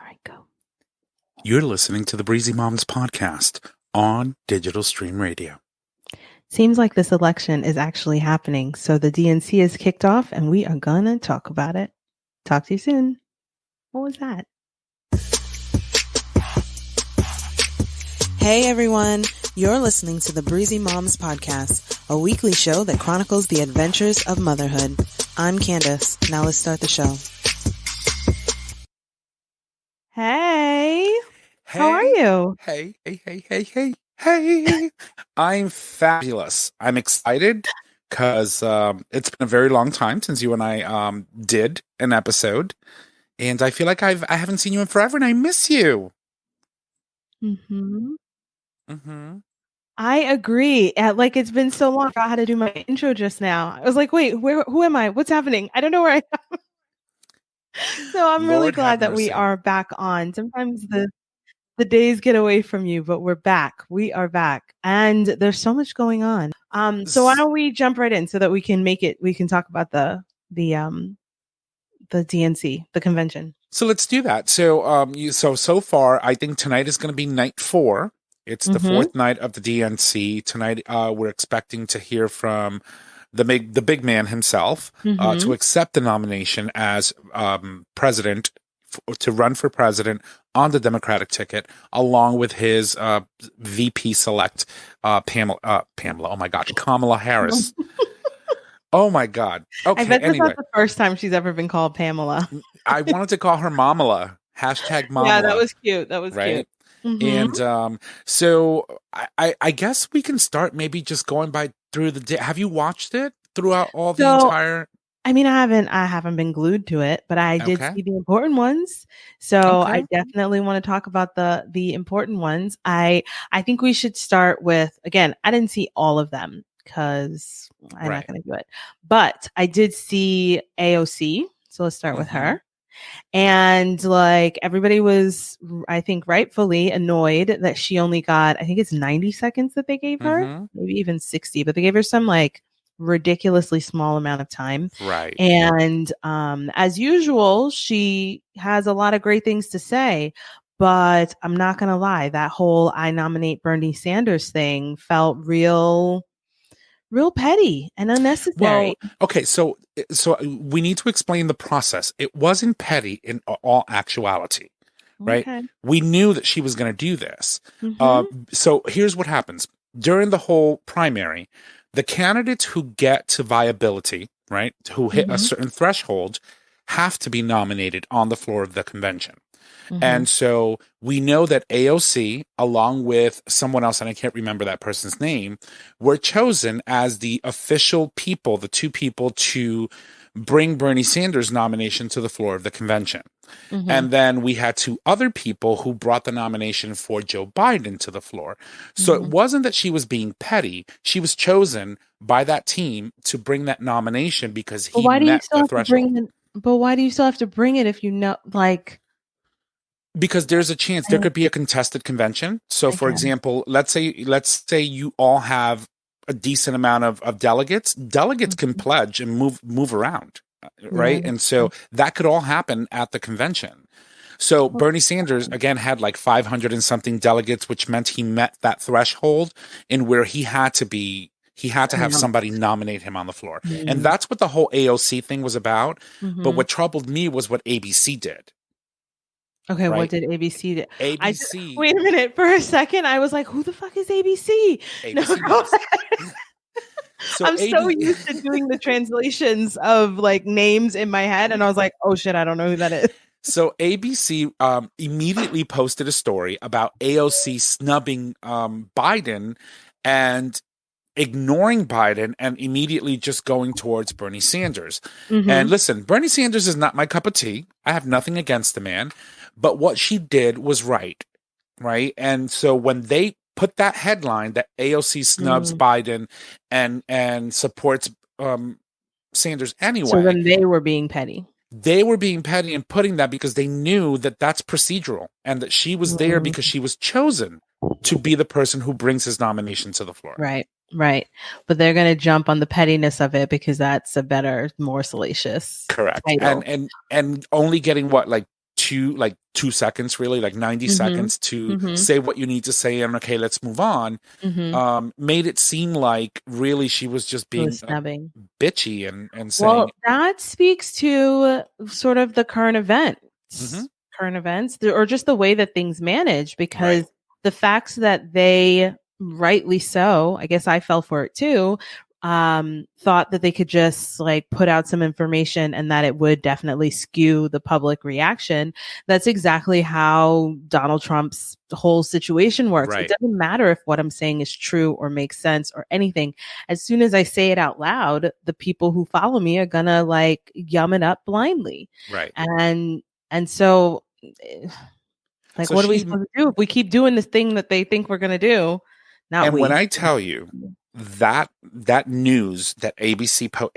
All right, go. You're listening to the Breezy Moms podcast on Digital Stream Radio. Seems like this election is actually happening. So the DNC is kicked off and we are going to talk about it. Talk to you soon. What was that? Hey everyone, you're listening to the Breezy Moms podcast, a weekly show that chronicles the adventures of motherhood. I'm Candace. Now let's start the show. Hey. How are you? Hey. I'm fabulous. I'm excited because it's been a very long time since you and I did an episode. And I feel like I haven't seen you in forever and I miss you. I agree. Like it's been so long. I forgot how to do my intro just now. I was like, wait, who am I? What's happening? I don't know where I am. So I'm really glad that we are back on. Sometimes the days get away from you, but we're back. We are back. And there's so much going on. So why don't we jump right in so that we can talk about the DNC, the convention. So let's do that. So so far I think tonight is going to be night 4. It's the fourth night of the DNC. Tonight we're expecting to hear from the big man himself to accept the nomination as president to run for president on the Democratic ticket, along with his VP select Pamela. Oh my God, Kamala Harris. Oh my God. Okay. I bet that's not the first time she's ever been called Pamela. I wanted to call her Mamala. #Mamala. Yeah, that was cute. That was cute. And so I guess we can start maybe just going through the day. Have you watched it throughout all the entire? I mean, I haven't been glued to it, but I did see the important ones. So I definitely want to talk about the important ones. I think we should start with, again, I didn't see all of them because I'm not going to do it, but I did see AOC. So let's start with her. And like everybody was, I think, rightfully annoyed that she only got, I think it's 90 seconds that they gave her, maybe even 60, but they gave her some like ridiculously small amount of time. Right. And as usual, she has a lot of great things to say, but I'm not going to lie. That whole I nominate Bernie Sanders thing felt real petty and unnecessary. Well, okay, so we need to explain the process. It wasn't petty in all actuality, right? Okay. We knew that she was going to do this. So here's what happens. During the whole primary, the candidates who get to viability, right, who hit a certain threshold, have to be nominated on the floor of the convention. And so we know that AOC, along with someone else, and I can't remember that person's name, were chosen as the official people, the two people to bring Bernie Sanders' nomination to the floor of the convention. And then we had 2 other people who brought the nomination for Joe Biden to the floor. So it wasn't that she was being petty. She was chosen by that team to bring that nomination because he met the threshold. But why do you still have to bring it if you know, like... Because there's a chance there could be a contested convention. So, for example, let's say you all have a decent amount of delegates. Delegates can pledge and move around, right? And so that could all happen at the convention. So Bernie Sanders, again, had like 500 and something delegates, which meant he met that threshold in where he had to have somebody nominate him on the floor. And that's what the whole AOC thing was about. But what troubled me was what ABC did. Okay, right? What did ABC do? ABC. Wait a minute. For a second, I was like, who the fuck is ABC? No, go ahead. So I'm so used to doing the translations of like names in my head. And I was like, oh shit, I don't know who that is. So ABC immediately posted a story about AOC snubbing Biden and ignoring Biden and immediately just going towards Bernie Sanders. And listen, Bernie Sanders is not my cup of tea. I have nothing against the man. But what she did was right? And so when they put that headline that AOC snubs Biden and supports Sanders anyway. So then they were being petty. They were being petty and putting that because they knew that that's procedural and that she was there because she was chosen to be the person who brings his nomination to the floor. Right. But they're going to jump on the pettiness of it because that's a better, more salacious. Correct. Title. And only getting what, like 2 seconds, really, like 90 seconds to say what you need to say, and okay, let's move on, made it seem like really she was just being bitchy and saying. Well, that speaks to sort of the current events, or just the way that things manage, because the facts that they, rightly so, I guess I fell for it too, thought that they could just like put out some information and that it would definitely skew the public reaction. That's exactly how Donald Trump's whole situation works. It doesn't matter if what I'm saying is true or makes sense or anything. As soon as I say it out loud, the people who follow me are gonna like yum it up blindly. And so like, so what are we supposed to do if we keep doing this thing that they think we're gonna do? When I tell you that news that abcnews.com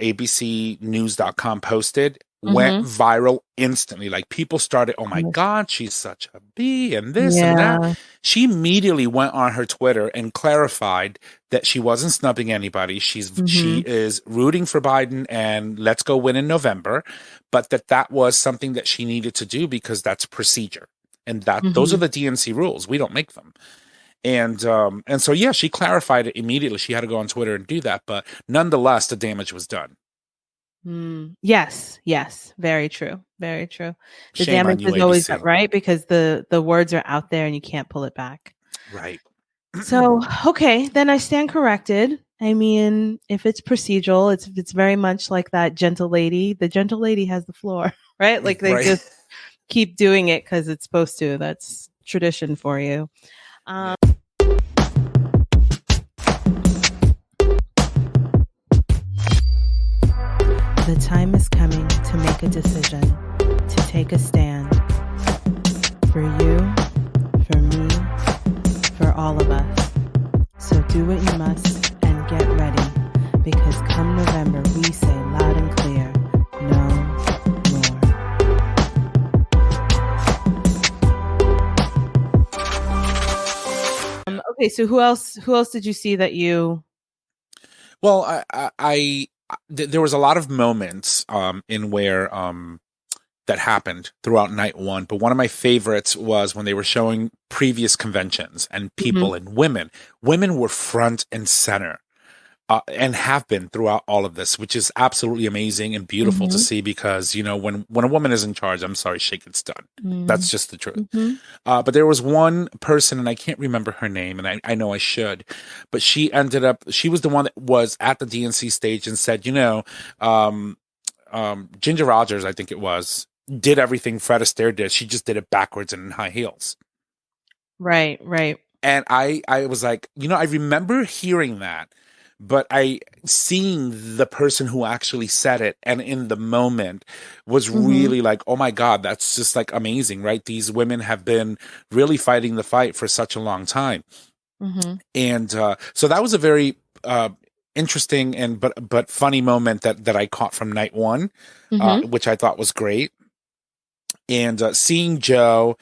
posted went viral instantly, like people started, oh my God, she's such a bee and this and that. She immediately went on her Twitter and clarified that she wasn't snubbing anybody. She is rooting for Biden and let's go win in November, but that was something that she needed to do because that's procedure. And that those are the DNC rules. We don't make them. And so, yeah, she clarified it immediately. She had to go on Twitter and do that. But nonetheless, the damage was done. Yes. Very true. Very true. The damage is always done, right? Because the words are out there and you can't pull it back. Right. So, okay, then I stand corrected. I mean, if it's procedural, it's very much like that gentle lady. The gentle lady has the floor, right? Like they just keep doing it because it's supposed to. That's tradition for you. The time is coming to make a decision, to take a stand. For you, for me, for all of us. So do what you must and get ready, because come November we say loud and clear, no more. Okay, so who else did you see that you... Well, there was a lot of moments in where that happened throughout night one, but one of my favorites was when they were showing previous conventions and people and women were front and center and have been throughout all of this, which is absolutely amazing and beautiful to see, because when a woman is in charge, I'm sorry, shit gets done. That's just the truth. But there was one person, and I can't remember her name, and I know I should, but she was the one that was at the DNC stage and said, Ginger Rogers, I think it was, did everything Fred Astaire did. She just did it backwards and in high heels. Right. And I was like, I remember hearing that, but seeing the person who actually said it and in the moment was really like, oh my God, that's just like amazing, right? These women have been really fighting the fight for such a long time. And so that was a very interesting and but funny moment that I caught from night one, which I thought was great. And seeing Joe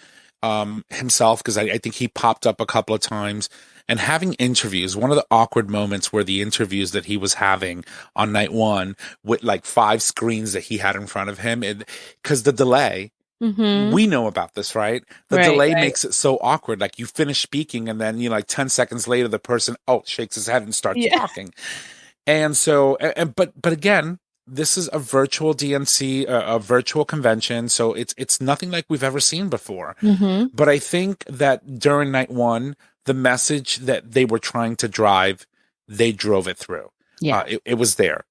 himself, because I think he popped up a couple of times, and having interviews. One of the awkward moments were the interviews that he was having on night one with like 5 screens that he had in front of him. Because the delay, we know about this, right? The delay makes it so awkward. Like you finish speaking and then, like 10 seconds later, the person, shakes his head and starts talking. And so, but again, this is a virtual DNC, a virtual convention. So it's nothing like we've ever seen before. But I think that during night one, the message that they were trying to drive, they drove it through. It was there.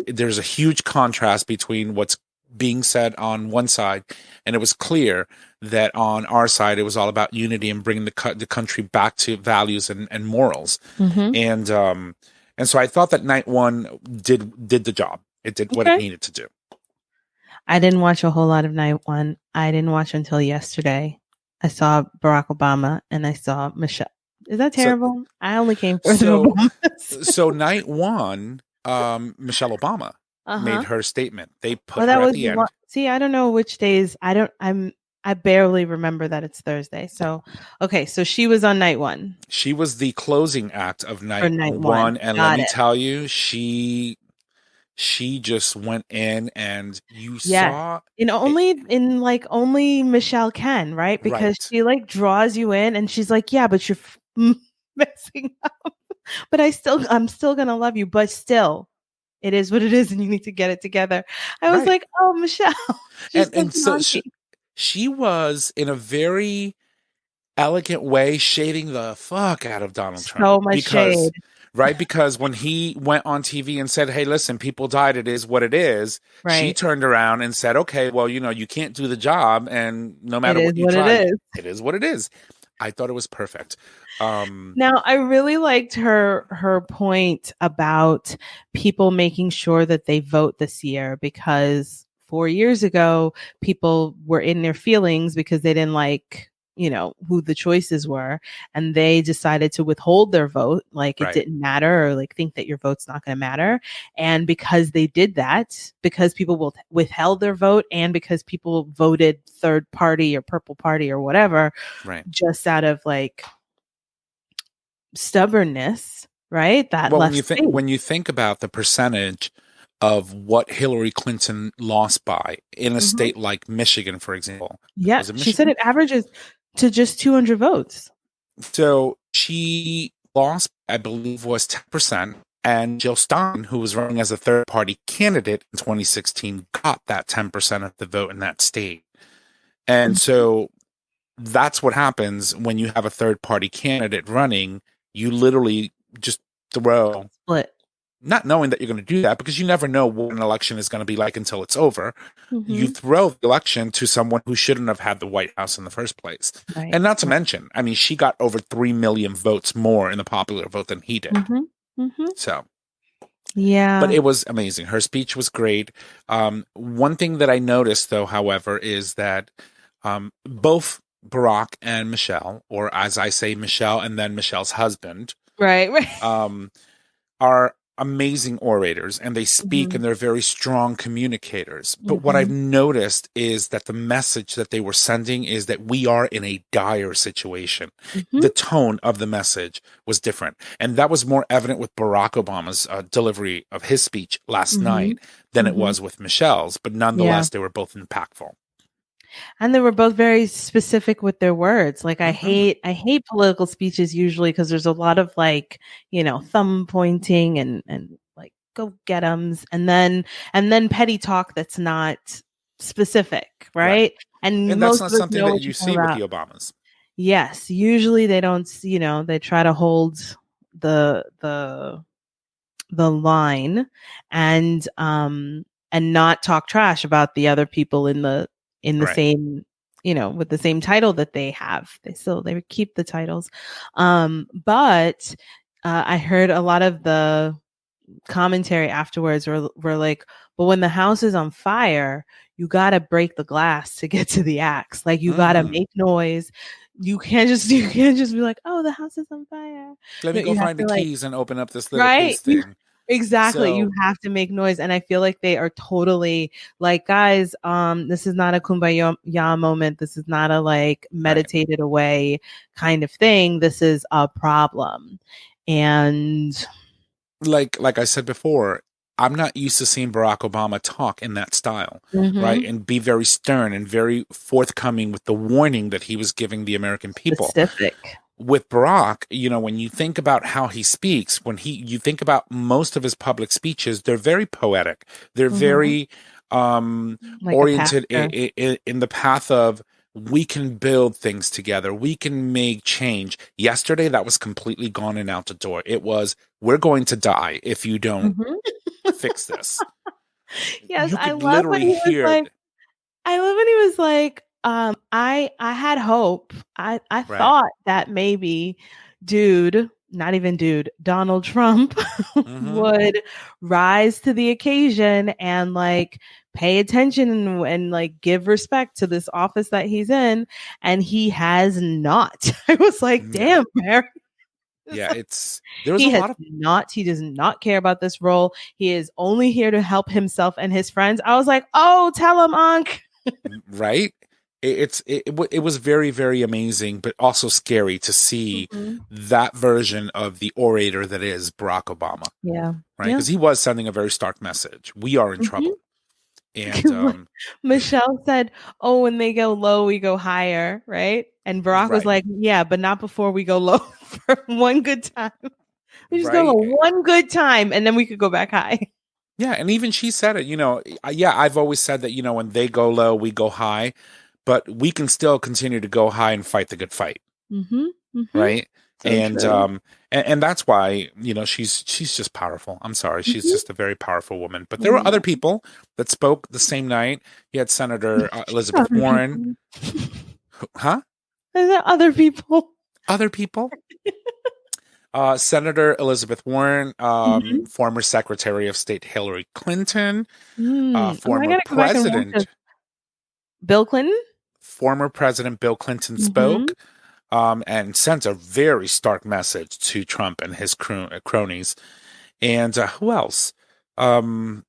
There's a huge contrast between what's being said on one side, and it was clear that on our side, it was all about unity and bringing the country back to values and morals. And so I thought that night one did the job. It did what it needed to do. I didn't watch a whole lot of night one. I didn't watch until yesterday. I saw Barack Obama and I saw Michelle. Is that terrible? I only came for the Obamas. So night one, Michelle Obama made her statement. They put her at the end. See, I don't know which days. I barely remember that it's Thursday. So, okay. So she was on night one. She was the closing act of night one. And let me tell you, she she just went in, and you saw only Michelle can, right? Because she like draws you in, and she's like, yeah, but you're messing up. But I'm still gonna love you, but still, it is what it is, and you need to get it together. I was like, oh, Michelle. And so she was, in a very elegant way, shading the fuck out of Donald Trump. So much shade. Right? Because when he went on TV and said, hey, listen, people died, it is what it is. Right. She turned around and said, okay, well, you can't do the job, and no matter what you try, it is what it is. I thought it was perfect. Now, I really liked her point about people making sure that they vote this year, because 4 years ago, people were in their feelings because they didn't like, who the choices were, and they decided to withhold their vote. Like it didn't matter, or like think that your vote's not going to matter. And because they did that, because people withheld their vote, and because people voted third party or purple party or whatever, just out of like stubbornness, right? When you think about the percentage of what Hillary Clinton lost by in a state like Michigan, for example. Yeah, she said it averages to just 200 votes. So she lost, I believe, was 10%. And Jill Stein, who was running as a third-party candidate in 2016, got that 10% of the vote in that state. And so that's what happens when you have a third-party candidate running. You literally just throw... Split. Not knowing that you're going to do that, because you never know what an election is going to be like until it's over. You throw the election to someone who shouldn't have had the White House in the first place. Right. And not to mention, I mean, she got over 3 million votes more in the popular vote than he did. So, yeah. But it was amazing. Her speech was great. One thing that I noticed, though, however, is that both Barack and Michelle, or as I say, Michelle and then Michelle's husband, are amazing orators, and they speak and they're very strong communicators. But what I've noticed is that the message that they were sending is that we are in a dire situation. The tone of the message was different. And that was more evident with Barack Obama's delivery of his speech last night than it was with Michelle's. But nonetheless, they were both impactful. And they were both very specific with their words. Like I hate political speeches usually, because there's a lot of like, thumb pointing and like go get 'ems, and then petty talk that's not specific, right? And that's not something that you see with the Obamas. Yes, usually they don't. They try to hold the line and not talk trash about the other people in the same, with the same title that they have. They keep the titles. But I heard a lot of the commentary afterwards were like, but when the house is on fire, you got to break the glass to get to the axe. Like you got to make noise. You can't just be like, oh, the house is on fire. Let me go find the keys and open up this little piece thing. Exactly. So, you have to make noise. And I feel like they are totally like, guys, this is not a kumbaya moment. This is not a like meditated away kind of thing. This is a problem. And like I said before, I'm not used to seeing Barack Obama talk in that style, right? And be very stern and very forthcoming with the warning that he was giving the American people. Specific. With Barack, when you think about how he speaks, you think about most of his public speeches, they're very poetic. They're very oriented in the path of, we can build things together. We can make change. Yesterday, that was completely gone and out the door. It was, we're going to die if you don't fix this. Yes, I love when he was like, I had hope. I thought that maybe Donald Trump would rise to the occasion and like pay attention and like give respect to this office that he's in. And he has not. I was like, damn, Barry. Yeah, he does not care about this role. He is only here to help himself and his friends. I was like, oh, tell him, Unc. Right? it was very, very amazing, but also scary to see that version of the orator that is Barack Obama. Yeah. Right. Because he was sending a very stark message. We are in trouble. And Michelle said, "Oh, when they go low, we go higher." Right. And Barack was like, "Yeah, but not before we go low for one good time. We just go low one good time and then we could go back high." Yeah. And even she said it, I've always said that, when they go low, we go high, but we can still continue to go high and fight the good fight. Right. So and that's why, she's just powerful. I'm sorry. She's just a very powerful woman. But there were other people that spoke the same night. You had Senator Elizabeth Warren. Huh? Is there other people? Other people? Senator Elizabeth Warren, former Secretary of State Hillary Clinton, former President Bill Clinton? Former President Bill Clinton spoke. And sent a very stark message to Trump and his cronies. And who else? Hillary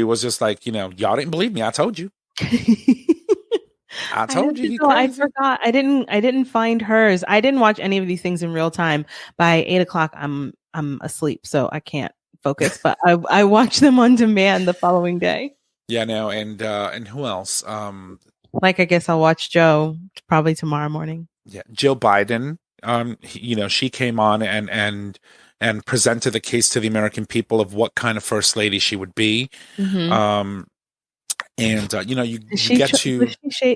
was just like, y'all didn't believe me. I told you. I told you. I forgot. I didn't find hers. I didn't watch any of these things in real time. By 8:00, I'm asleep, so I can't focus. But I watched them on demand the following day. Yeah, no, and who else? I guess I'll watch Joe probably tomorrow morning. Yeah, Jill Biden. She came on and presented the case to the American people of what kind of first lady she would be. You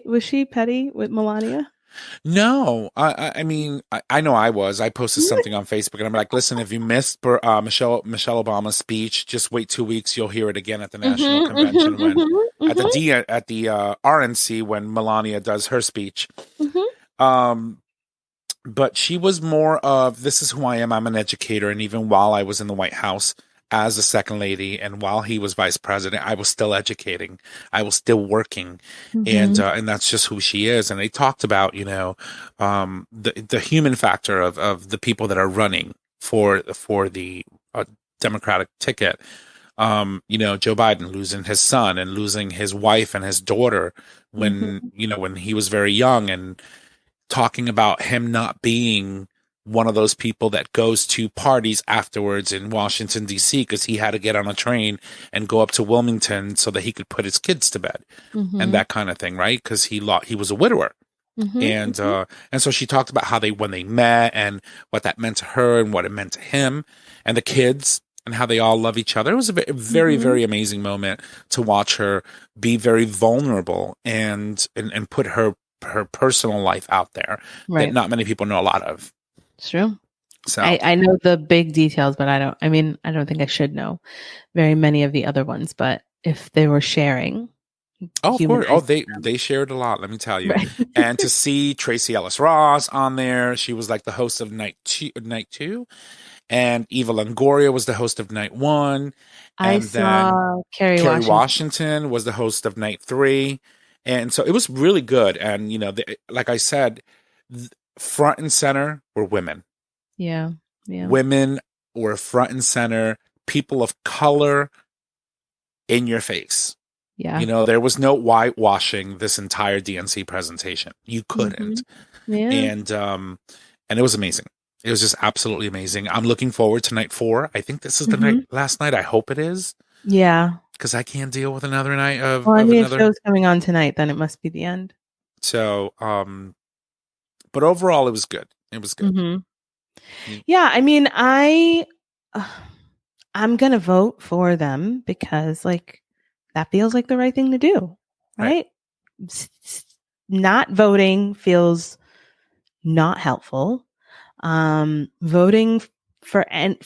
was she petty with Melania? No, I know I was. I posted something on Facebook, and I'm like, listen, if you missed Michelle Obama's speech, just wait 2 weeks. You'll hear it again at the national convention at the RNC when Melania does her speech. But she was more of, this is who I am. I'm an educator, and even while I was in the White House as a second lady, and while he was vice president, I was still educating. I was still working, and that's just who she is. And they talked about, the human factor of the people that are running for the Democratic ticket. Joe Biden losing his son and losing his wife and his daughter when when he was very young, and talking about him not being one of those people that goes to parties afterwards in Washington, D.C., because he had to get on a train and go up to Wilmington so that he could put his kids to bed and that kind of thing, right? Because he was a widower. And so she talked about how when they met and what that meant to her and what it meant to him and the kids and how they all love each other. It was a very, very amazing moment to watch her be very vulnerable and put her personal life out there that not many people know a lot of. It's true. So I know the big details, but I don't think I should know very many of the other ones. But if they were sharing, of course, they shared a lot. Let me tell you. Right. And to see Tracy Ellis Ross on there, she was like the host of night two, and Eva Longoria was the host of night one. I saw Kerry Washington was the host of night 3, and so it was really good. And like I said, front and center were women. Yeah. Women were front and center, people of color in your face. Yeah. There was no whitewashing this entire DNC presentation. You couldn't. Yeah. And it was amazing. It was just absolutely amazing. I'm looking forward to night 4. I think this is the last night. I hope it is. Yeah. Because I can't deal with another night of. Well, if show's coming on tonight, then it must be the end. So, but overall, it was good. It was good. Yeah, I'm gonna vote for them because that feels like the right thing to do, right? Not voting feels not helpful. Voting for I'm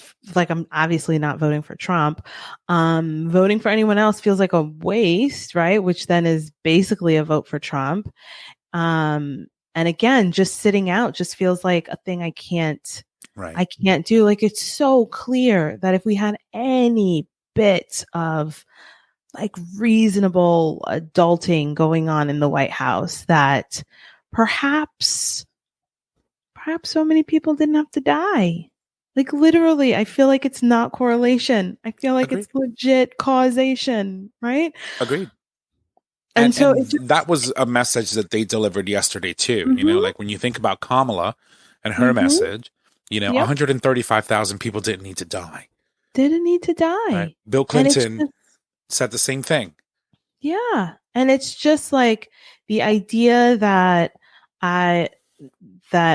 obviously not voting for Trump. Voting for anyone else feels like a waste, right? Which then is basically a vote for Trump. And again, just sitting out just feels like a thing I can't do. It's so clear that if we had any bit of reasonable adulting going on in the White House, that perhaps so many people didn't have to die. Literally, I feel like it's not correlation. I feel like it's legit causation, right? Agreed. And so that was a message that they delivered yesterday too. You know, like when you think about Kamala and her message, you know, 135,000 people didn't need to die. Didn't need to die. Right? Bill Clinton said the same thing. Yeah. And it's just like the idea that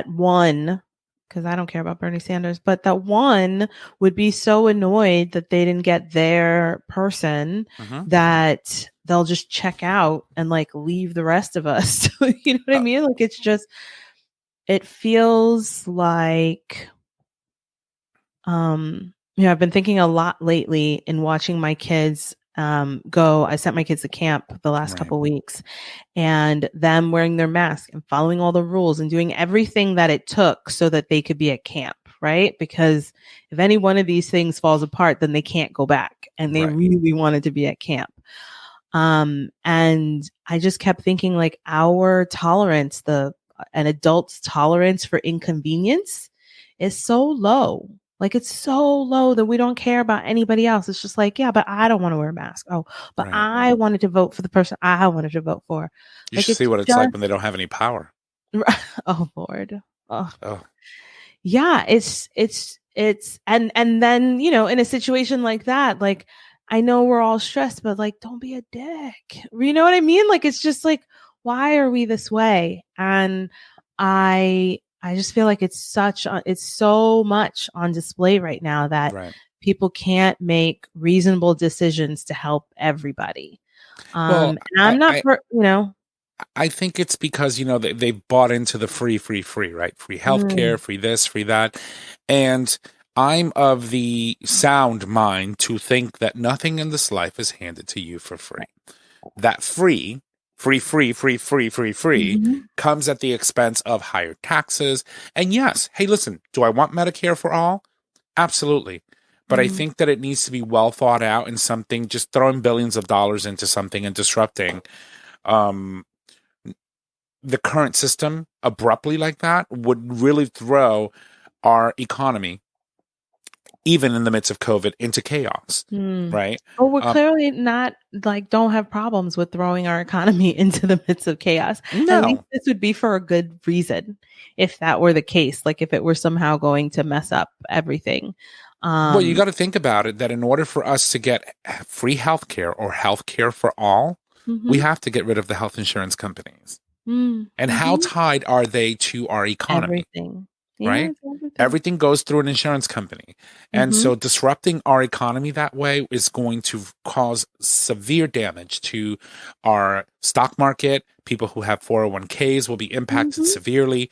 one, because I don't care about Bernie Sanders, but that one would be so annoyed that they didn't get their person that they'll just check out and like leave the rest of us. You know what I mean? Like it's just, it feels like, I've been thinking a lot lately in watching my kids go. I sent my kids to camp the last couple of weeks, and them wearing their mask and following all the rules and doing everything that it took so that they could be at camp, right? Because if any one of these things falls apart, then they can't go back, and they really wanted to be at camp. And I just kept thinking like our tolerance, an adult's tolerance for inconvenience is so low. Like it's so low that we don't care about anybody else. It's just like, yeah, but I don't want to wear a mask. Oh, but I wanted to vote for the person I wanted to vote for. You should see what it's like when they don't have any power. Oh Lord. Oh. Yeah, it's and then, you know, in a situation like that, like I know we're all stressed, but like don't be a dick. You know what I mean? Like it's just like, why are we this way? And I just feel like it's so much on display right now that people can't make reasonable decisions to help everybody. And I'm not, you know. I think it's because, you know, they've bought into the free, right? Free healthcare, free this, free that. And I'm of the sound mind to think that nothing in this life is handed to you for free. That free comes at the expense of higher taxes. And yes, hey, listen, do I want Medicare for all? Absolutely. But I think that it needs to be well thought out and something, just throwing billions of dollars into something and disrupting the current system abruptly like that would really throw our economy, even in the midst of COVID, into chaos, right? Well, we're clearly not like, don't have problems with throwing our economy into the midst of chaos. No. At least this would be for a good reason if that were the case, like if it were somehow going to mess up everything. Well, you got to think about it, that in order for us to get free healthcare or healthcare for all, we have to get rid of the health insurance companies. And how tied are they to our economy? Everything. Right? Everything goes through an insurance company. And so disrupting our economy that way is going to cause severe damage to our stock market. People who have 401ks will be impacted severely.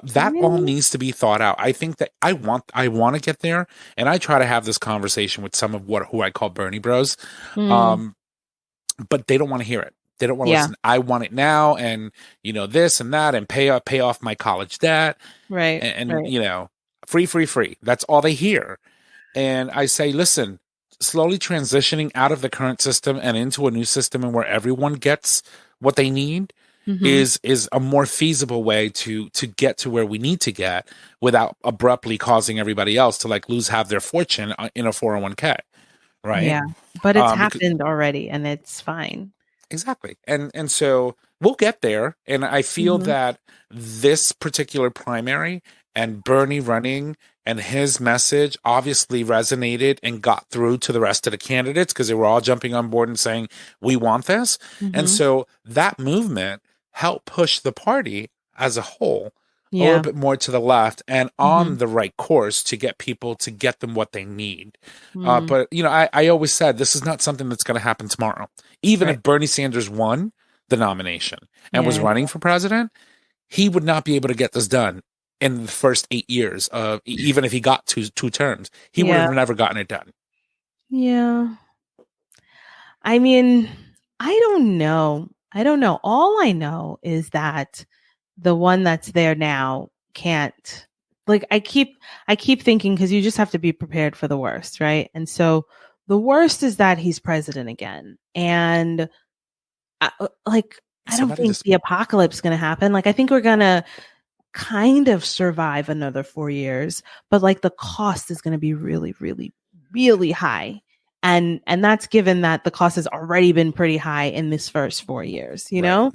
That all needs to be thought out. I think that I want to get there, and I try to have this conversation with some of who I call Bernie bros. But they don't want to hear it. They don't want to listen. I want it now, and you know, this and that, and pay off my college debt, right? And you know, free. That's all they hear. And I say, listen, slowly transitioning out of the current system and into a new system, and where everyone gets what they need is a more feasible way to get to where we need to get without abruptly causing everybody else to like lose half their fortune in a 401k, right? Yeah, but it's happened already, and it's fine. Exactly. And so we'll get there. And I feel that this particular primary and Bernie running and his message obviously resonated and got through to the rest of the candidates because they were all jumping on board and saying, we want this. And so that movement helped push the party as a whole a little bit more to the left and on the right course to get people to get them what they need. But, you know, I always said this is not something that's going to happen tomorrow. Even if Bernie Sanders won the nomination and was running for president, he would not be able to get this done in the first 8 years of, even if he got two terms, he would have never gotten it done. Yeah. I mean, I don't know. All I know is that the one that's there now can't, like, I keep thinking, because you just have to be prepared for the worst, right? And so the worst is that he's president again. And I don't think the apocalypse is going to happen. Like, I think we're going to kind of survive another 4 years, but like the cost is going to be really, really, really high. And that's given that the cost has already been pretty high in this first 4 years, you know?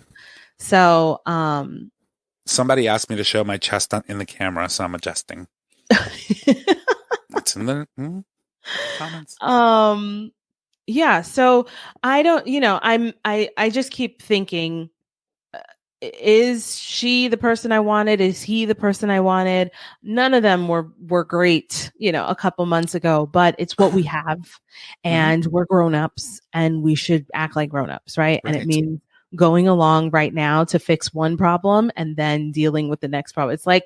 So, somebody asked me to show my chest in the camera, so I'm adjusting. That's in the comments. Yeah. So I don't, I just keep thinking, is she the person I wanted? Is he the person I wanted? None of them were great, a couple months ago, but it's what we have, and we're grown-ups and we should act like grown-ups, right? And it means going along right now to fix one problem and then dealing with the next problem. It's like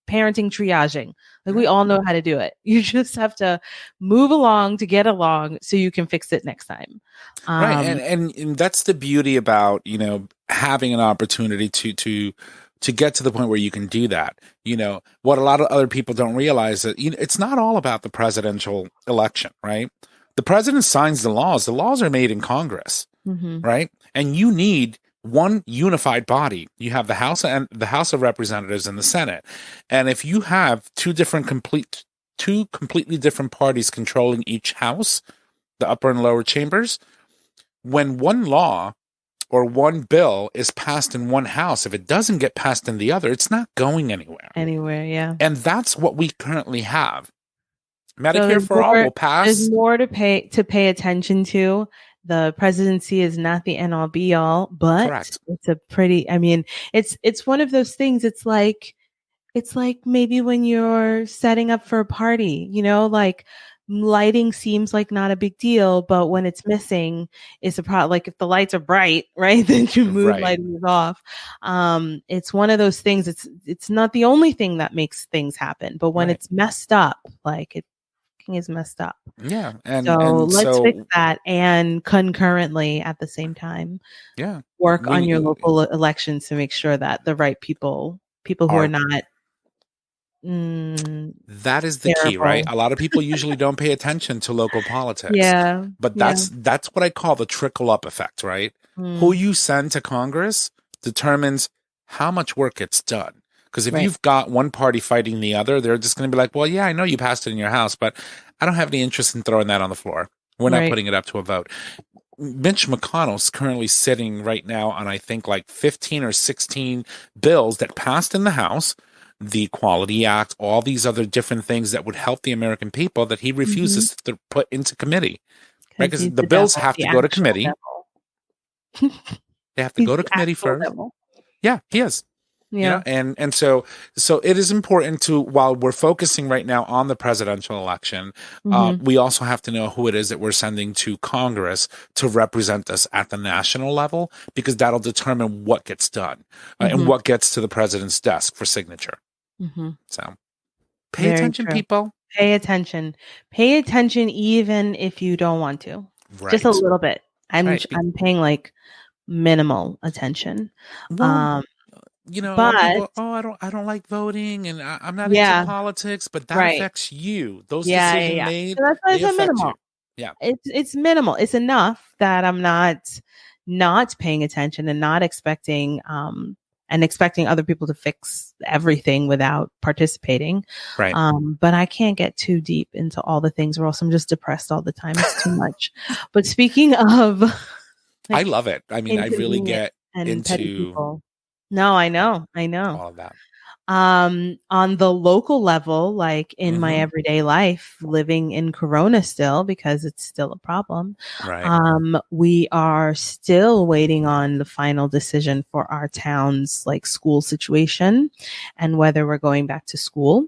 parenting triaging. Like, we all know how to do it. You just have to move along to get along so you can fix it next time. Right. And that's the beauty about, having an opportunity to get to the point where you can do that. What a lot of other people don't realize that it's not all about the presidential election, right? The president signs the laws. The laws are made in Congress, right? And you need one unified body. You have the House of Representatives and the Senate. And if you have two completely different parties controlling each house, the upper and lower chambers, when one law or one bill is passed in one house, if it doesn't get passed in the other, it's not going anywhere. Yeah. And that's what we currently have. Medicare for all will pass. There's more to pay attention to. The presidency is not the end all be all, but Correct. It's a pretty, it's one of those things. It's like maybe when you're setting up for a party, like lighting seems like not a big deal, but when it's missing, it's a problem. Like if the lights are bright, right, then you move lighting off. It's one of those things. It's not the only thing that makes things happen, but when it's messed up, like it is messed up. Yeah. Let's fix that, and concurrently at the same time, work on your local elections to make sure that the right people who are not. That is the key, right? A lot of people usually don't pay attention to local politics. Yeah. But that's what I call the trickle up effect, right? Who you send to Congress determines how much work gets done. Because if you've got one party fighting the other, they're just going to be like, well, yeah, I know you passed it in your house, but I don't have any interest in throwing that on the floor. We're not putting it up to a vote. Mitch McConnell's currently sitting right now on, I think, like 15 or 16 bills that passed in the House, the Equality Act, all these other different things that would help the American people that he refuses to put into committee. Right? Because the bills have to go to committee. They have to go to committee first. Yeah, he is. Yeah. And so it is important to, while we're focusing right now on the presidential election, we also have to know who it is that we're sending to Congress to represent us at the national level, because that'll determine what gets done and what gets to the president's desk for signature. So pay attention, people. Pay attention. Pay attention even if you don't want to. Just a little bit. I'm paying like minimal attention. Well, but people, I don't like voting, and I'm not into politics, but that affects you. Those decisions made, so that's why it's minimal. Yeah, it's minimal. It's enough that I'm not paying attention and not expecting other people to fix everything without participating. Right. But I can't get too deep into all the things, or else I'm just depressed all the time. It's too much. But speaking of, I love it. I mean, I really get into. No, I know. All of that. On the local level, like in my everyday life, living in Corona still, because it's still a problem. Right. We are still waiting on the final decision for our town's like school situation and whether we're going back to school.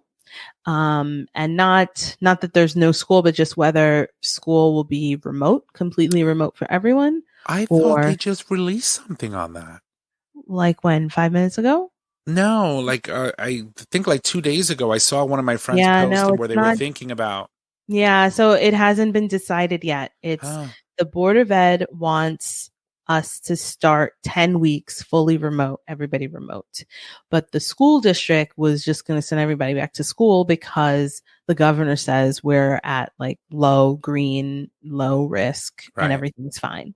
And not that there's no school, but just whether school will be completely remote for everyone. I thought they just released something on that. Like when? 5 minutes ago? No, like I think like 2 days ago, I saw one of my friends posted where they were thinking about. Yeah, so it hasn't been decided yet. It's the Board of Ed wants us to start 10 weeks fully remote, everybody remote. But the school district was just going to send everybody back to school because the governor says we're at like low green, low risk, and everything's fine.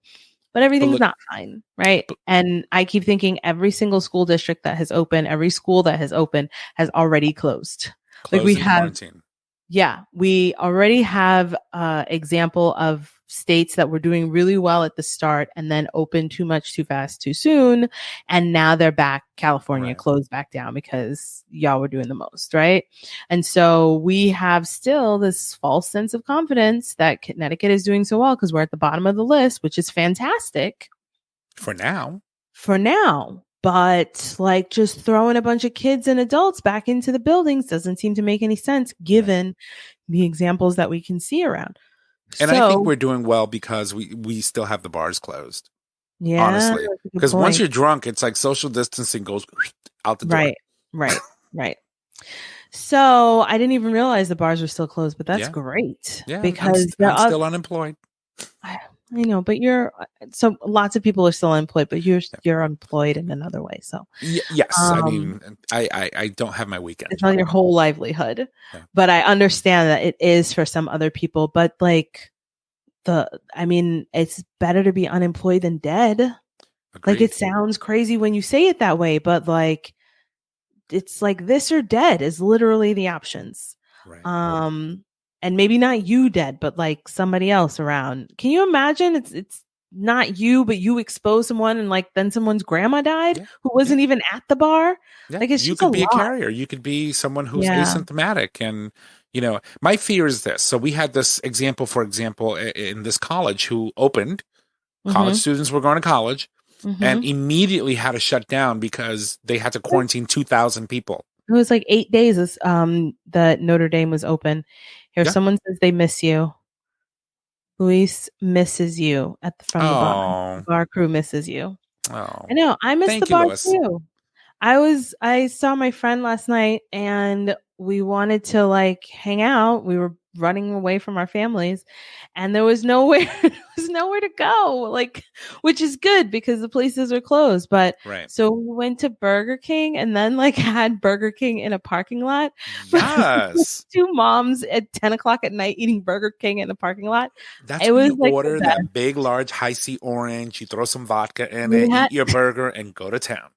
But everything's not fine, right? And I keep thinking every single school district that has opened, every school that has opened has already closed. Like we have, quarantine. Yeah, we already have example of states that were doing really well at the start and then opened too much, too fast, too soon. And now they're back. California closed back down because y'all were doing the most, right? And so we have still this false sense of confidence that Connecticut is doing so well because we're at the bottom of the list, which is fantastic. For now. But like just throwing a bunch of kids and adults back into the buildings doesn't seem to make any sense given the examples that we can see around. And I think we're doing well because we still have the bars closed. Yeah. Honestly. Because once you're drunk, it's like social distancing goes out the door. Right. So I didn't even realize the bars were still closed, but that's great. Yeah, because I'm still unemployed. I know, but so lots of people are still employed, but you're employed in another way. So yes, I mean, I don't have my weekend. It's not your whole livelihood, but I understand that it is for some other people. But like it's better to be unemployed than dead. Agreed. Like it sounds crazy when you say it that way, but like it's like this or dead is literally the options. Right. And maybe not you dead, but like somebody else around. Can you imagine? It's not you, but you expose someone and like then someone's grandma died who wasn't even at the bar. Yeah. Like you could be a carrier. You could be someone who's asymptomatic. And, you know, my fear is this. So we had this example, for example, in this college who opened. College students were going to college and immediately had to shut down because they had to quarantine 2,000 people. It was like 8 days that Notre Dame was open. Here, someone says they miss you. Luis misses you from the bar. The bar crew misses you. Oh, I know. I miss the bar too. I saw my friend last night and we wanted to like hang out. We were running away from our families and there was nowhere to go, like, which is good because the places are closed. But so we went to Burger King and then like had Burger King in a parking lot. Yes. 2 moms at 10 o'clock at night eating Burger King in a parking lot. That's when you like order that big, large, Hi-C orange. You throw some vodka in it, eat your burger and go to town.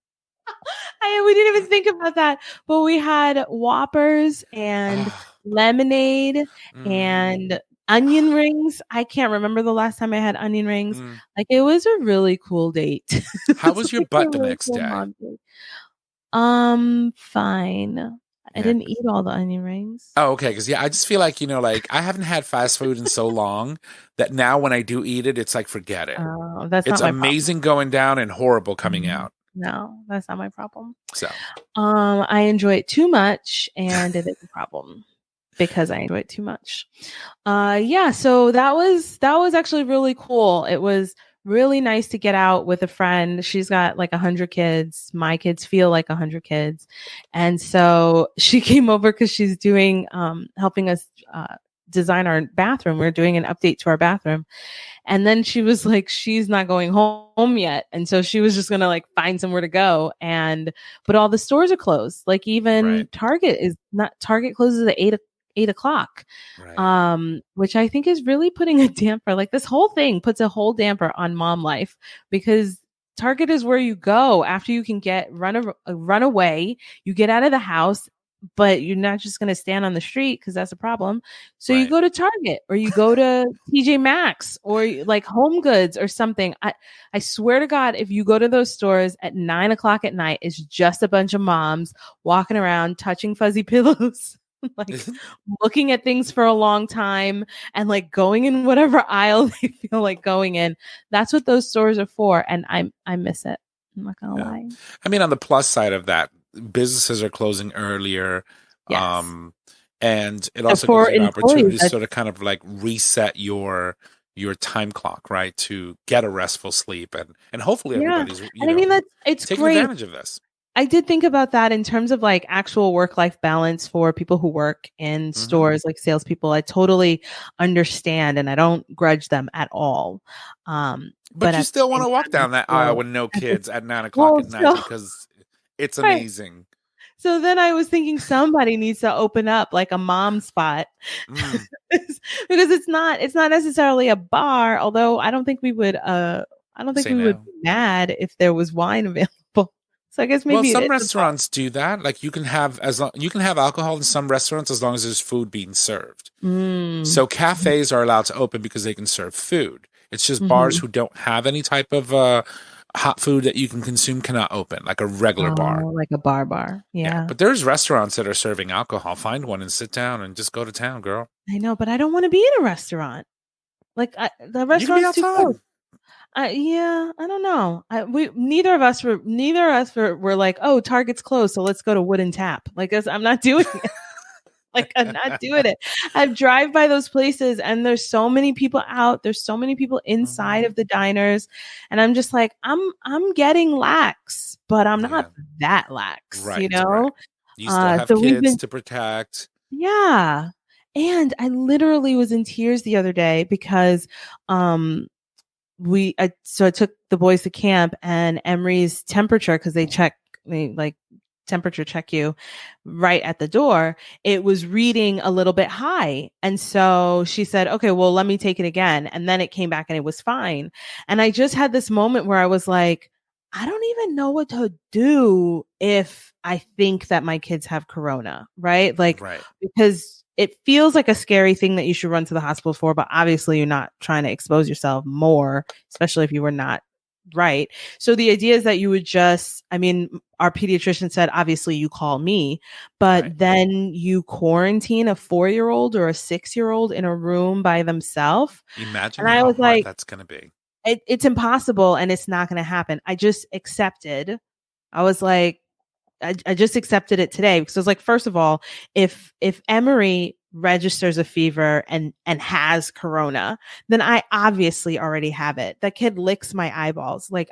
We didn't even think about that, but we had Whoppers and lemonade and onion rings. I can't remember the last time I had onion rings. Like it was a really cool date. How was your butt the next day? Fine. I didn't eat all the onion rings. Oh, okay. Because I just feel like, you know, like I haven't had fast food in so long that now when I do eat it, it's like, forget it. It's amazing going down and horrible coming out. No, that's not my problem. So, I enjoy it too much, and it is a problem because I enjoy it too much. So that was actually really cool. It was really nice to get out with a friend. She's got like 100 kids. My kids feel like 100 kids, and so she came over because she's doing helping us design our bathroom. We're doing an update to our bathroom. And then she was like, she's not going home yet. And so she was just going to like find somewhere to go. But all the stores are closed. Like even Target closes at 8 o'clock, which I think is really putting a damper. Like this whole thing puts a whole damper on mom life because Target is where you go after you can run away. You get out of the house, but you're not just going to stand on the street because that's a problem. So you go to Target or you go to TJ Maxx or like Home Goods or something. I swear to God, if you go to those stores at 9 o'clock at night, it's just a bunch of moms walking around, touching fuzzy pillows, like looking at things for a long time and like going in whatever aisle they feel like going in. That's what those stores are for. And I miss it. I'm not going to lie. I mean, on the plus side of that, businesses are closing earlier. Yes. And it also gives you an opportunity to sort of kind of like reset your time clock, right? To get a restful sleep and hopefully everybody's it's taking great. advantage of this. I did think about that in terms of like actual work-life balance for people who work in stores, like salespeople. I totally understand and I don't grudge them at all. But you still want to walk down that aisle with no kids at 9 o'clock at night because it's amazing. So then I was thinking somebody needs to open up like a mom spot because it's not necessarily a bar. Although I don't think we would be mad if there was wine available. So I guess maybe some restaurants do that. Like you can have alcohol in some restaurants as long as there's food being served. So cafes are allowed to open because they can serve food. It's just bars who don't have any type of hot food that you can consume cannot open, like a regular bar. Like a bar. Yeah. But there's restaurants that are serving alcohol. Find one and sit down and just go to town, girl. I know, but I don't want to be in a restaurant. Like the restaurant's too close. I don't know. Neither of us were like, oh, Target's closed, so let's go to Wooden Tap. Like, I'm not doing it. Like, I'm not doing it. I drive by those places, and there's so many people out. There's so many people inside of the diners, and I'm just like, I'm getting lax, but I'm not that lax, right, you know. Right. You still have kids to protect. Yeah, and I literally was in tears the other day because I took the boys to camp, and Emery's temperature, because they temperature check you right at the door, it was reading a little bit high. And so she said, okay, well, let me take it again. And then it came back and it was fine. And I just had this moment where I was like, I don't even know what to do if I think that my kids have corona, right? Like, because it feels like a scary thing that you should run to the hospital for, but obviously you're not trying to expose yourself more, especially if you were not right. So the idea is that you would our pediatrician said, obviously you call me, but then you quarantine a 4-year-old or a 6-year-old in a room by themselves. Imagine how hard that's going to be. It's impossible, and it's not going to happen. I just accepted. I was like, I just accepted it today because I was like, first of all, if Emery registers a fever and has corona, then I obviously already have it. That kid licks my eyeballs. Like,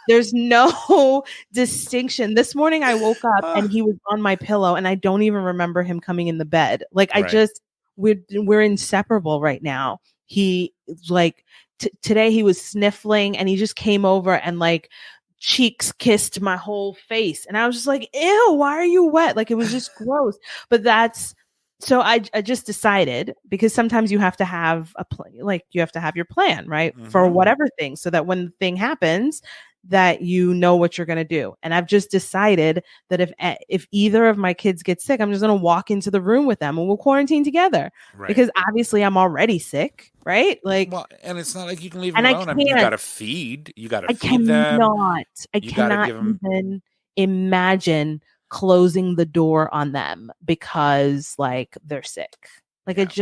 there's no distinction. This morning I woke up and he was on my pillow, and I don't even remember him coming in the bed. Like, we're inseparable right now. He today he was sniffling, and he just came over and like cheeks kissed my whole face, and I was just like, ew, why are you wet? Like, it was just gross. But so I just decided, because sometimes you have to have you have to have your plan, right? For whatever thing, so that when the thing happens, that you know what you're going to do. And I've just decided that if either of my kids get sick, I'm just going to walk into the room with them and we'll quarantine together, because obviously I'm already sick, right? Like, well, and it's not like you can leave them alone. I mean, you got to feed them. I cannot even imagine closing the door on them because like they're sick. Like,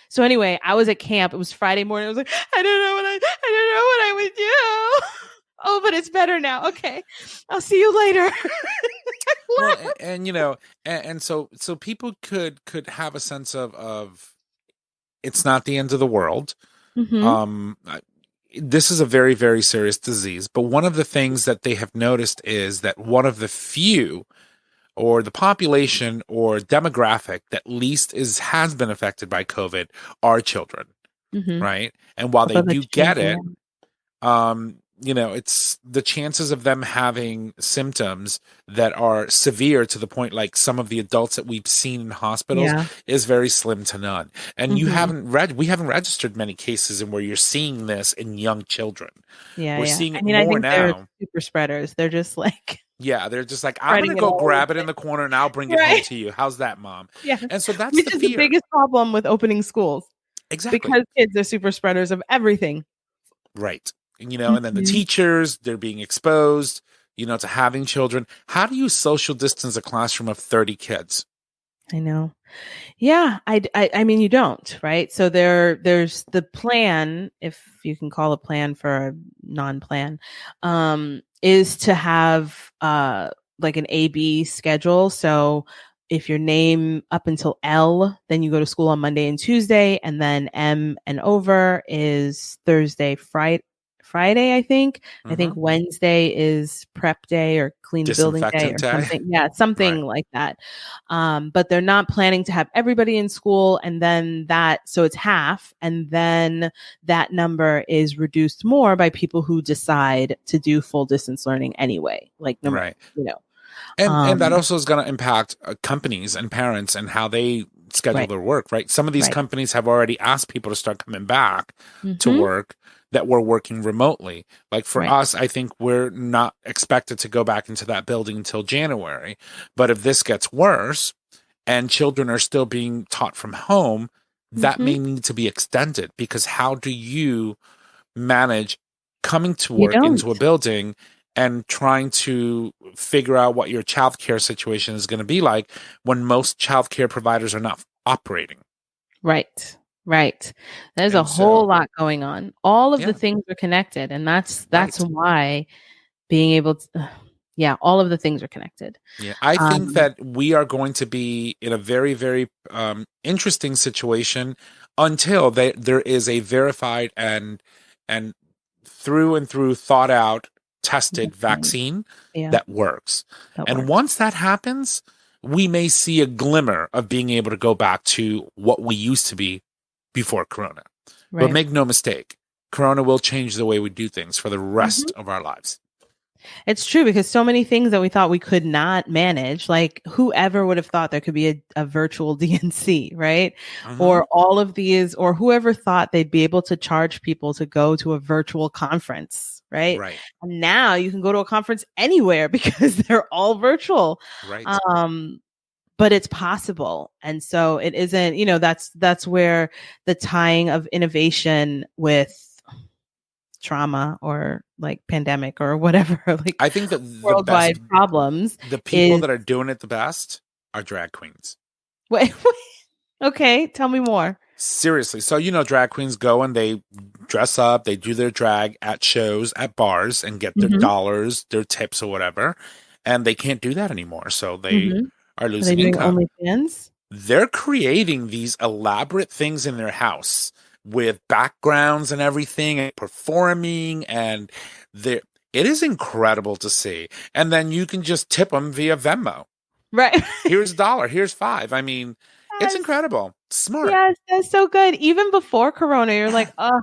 so anyway, I was at camp. It was Friday morning. I was like, I don't know what I would do. Oh, but it's better now. Okay. I'll see you later. Well, and so people could have a sense of it's not the end of the world. This is a very, very serious disease. But one of the things that they have noticed is that one of the few, or the population or demographic that least has been affected by COVID are children, right? And while they do get it, it's the chances of them having symptoms that are severe to the point like some of the adults that we've seen in hospitals is very slim to none. And we haven't registered many cases in where you're seeing this in young children. We're seeing it more now. They're super spreaders. They're just like, they're just like, I'm going to go grab it in the corner and I'll bring it home to you. How's that, Mom? Yeah. And so that's the biggest problem with opening schools. Exactly. Because kids are super spreaders of everything. Right. And then the teachers, they're being exposed, to having children. How do you social distance a classroom of 30 kids? I know. Yeah. I mean, you don't, right? So there's the plan, if you can call a plan for a non-plan, is to have like an A-B schedule. So if your name up until L, then you go to school on Monday and Tuesday, and then M and over is Thursday, Friday, I think. I think Wednesday is prep day or clean the building day or something. Yeah, something like that. But they're not planning to have everybody in school, and then so it's half, and then that number is reduced more by people who decide to do full distance learning anyway. Like, And that also is going to impact companies and parents and how they schedule their work, right? Some of these companies have already asked people to start coming back to work. that we're working remotely. Like for us, I think we're not expected to go back into that building until January. But if this gets worse and children are still being taught from home, that may need to be extended, because how do you manage coming to work into a building and trying to figure out what your childcare situation is going to be like when most childcare providers are not operating? Right. There's a whole lot going on. All of the things are connected, and that's why being able to, all of the things are connected. Yeah, I think that we are going to be in a very, very interesting situation until there is a verified and through and through thought out, tested vaccine that works. Once that happens, we may see a glimmer of being able to go back to what we used to be before Corona. But make no mistake, Corona will change the way we do things for the rest of our lives. It's true, because so many things that we thought we could not manage, like whoever would have thought there could be a virtual DNC, right? Or all of these, or whoever thought they'd be able to charge people to go to a virtual conference, right? And now you can go to a conference anywhere because they're all virtual. But it's possible. And so it isn't, that's where the tying of innovation with trauma or like pandemic or whatever, like I think that worldwide problems, the people that are doing it the best are drag queens. Wait, okay, tell me more. Seriously. So, drag queens go and they dress up, they do their drag at shows, at bars, and get their dollars, their tips or whatever. And they can't do that anymore. So they are losing income. OnlyFans? They're creating these elaborate things in their house with backgrounds and everything, and performing, and it is incredible to see. And then you can just tip them via Venmo. Right. Here's $1, here's $5. I mean, it's incredible. Smart. Yes, that's so good. Even before Corona, you're like, oh,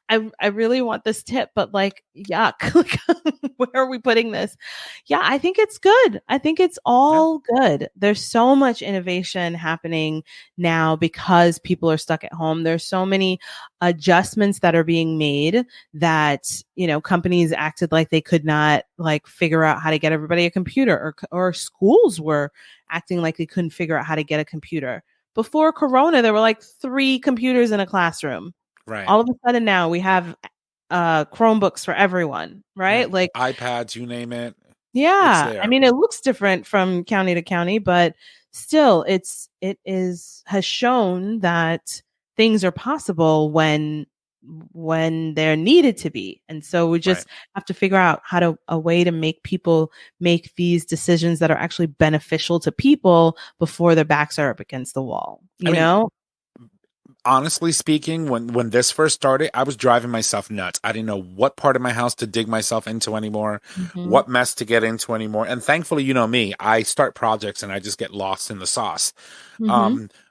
I really want this tip, but like, yuck. Where are we putting this? Yeah, I think it's good. I think it's all good. There's so much innovation happening now because people are stuck at home. There's so many adjustments that are being made that, companies acted like they could not like figure out how to get everybody a computer, or schools were acting like they couldn't figure out how to get a computer. Before Corona, there were like 3 computers in a classroom. Right. All of a sudden now we have Chromebooks for everyone, right? Like iPads, you name it. Yeah. I mean, it looks different from county to county, but still has shown that things are possible when they're needed to be. And so we just have to figure out a way to make people make these decisions that are actually beneficial to people before their backs are up against the wall. You know? Honestly speaking, when this first started, I was driving myself nuts. I didn't know what part of my house to dig myself into anymore, what mess to get into anymore. And thankfully, you know me, I start projects and I just get lost in the sauce.